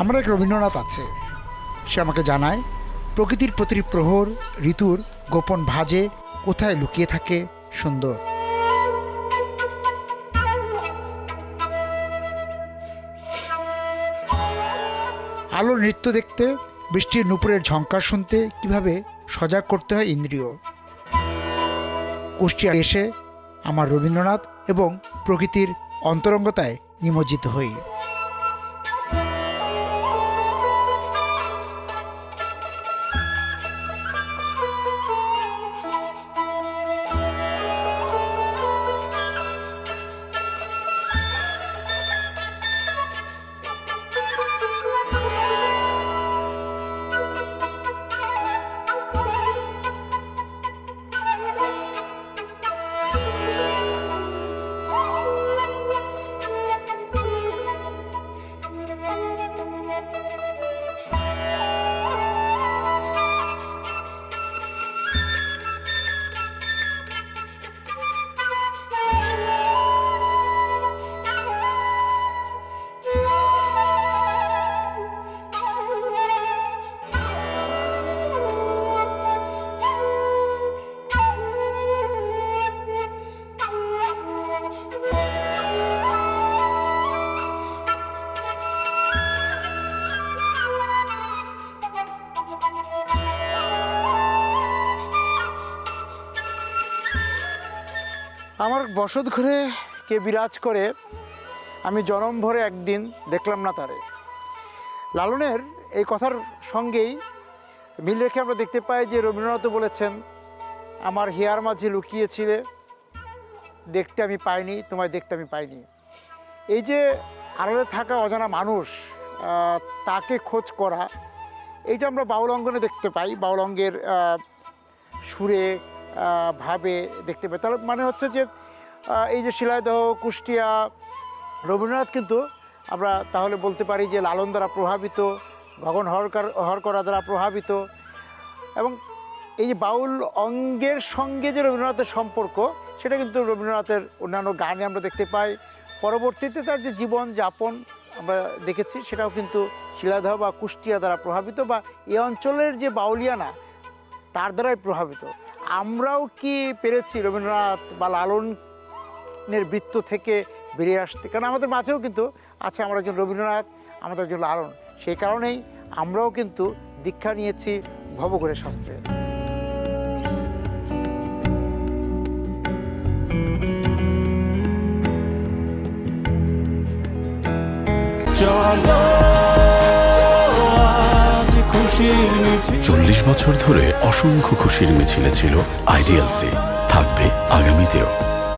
আমার এক রবীন্দ্রনাথ আছে, সে আমাকে জানায় প্রকৃতির প্রতিটি প্রহর ঋতুর গোপন ভাঁজে কোথায় লুকিয়ে থাকে সুন্দর। আলোর নৃত্য দেখতে, বৃষ্টির নুপুরের ঝংকার শুনতে কিভাবে সজাগ করতে হয় ইন্দ্রিয়। কুষ্টিয়া এসে আমার রবীন্দ্রনাথ এবং প্রকৃতির অন্তরঙ্গতায় নিমজ্জিত হই। আমার বসত ঘরে কে বিরাজ করে, আমি জনম ভরে একদিন দেখলাম না তারে। লালনের এই কথার সঙ্গেই মিল রেখে আমরা দেখতে পাই যে রবীন্দ্রনাথ বলেছেন, আমার হিয়ার মাঝে লুকিয়েছিলে, দেখতে আমি পাইনি, তোমায় দেখতে আমি পাইনি। এই যে আড়ালে থাকা অজানা মানুষ, তাকে খোঁজ করা, এইটা আমরা বাউল অঙ্গনে দেখতে পাই, বাউল অঙ্গের সুরে ভাবে দেখতে পাই। তার মানে হচ্ছে যে এই যে শিলাইদহ, কুষ্টিয়া, রবীন্দ্রনাথ কিন্তু আমরা তাহলে বলতে পারি যে লালন দ্বারা প্রভাবিত, গগন হরকরা দ্বারা প্রভাবিত। এবং এই যে বাউল অঙ্গের সঙ্গে যে রবীন্দ্রনাথের সম্পর্ক, সেটা কিন্তু রবীন্দ্রনাথের অন্যান্য গানে আমরা দেখতে পাই। পরবর্তীতে তার যে জীবন যাপন আমরা দেখেছি, সেটাও কিন্তু শিলাইদহ বা কুষ্টিয়া দ্বারা প্রভাবিত, বা এই অঞ্চলের যে বাউলিয়ানা তার দ্বারাই প্রভাবিত। আমরাও কি পেরেছি রবীন্দ্রনাথ বা লালনের বৃত্ত থেকে বেরিয়ে আসতে? কারণ আমাদের মাঝেও কিন্তু আছে আমরা একজন রবীন্দ্রনাথ, আমাদের একজন লালন। সেই কারণেই আমরাও কিন্তু দীক্ষা নিয়েছি ভবঘুরে শাস্ত্রে। চলো 40 বছর ধরে অসংখ্য খুশির মিছিলে ছিল আইডিএলসি, থাকবে আগামীতেও।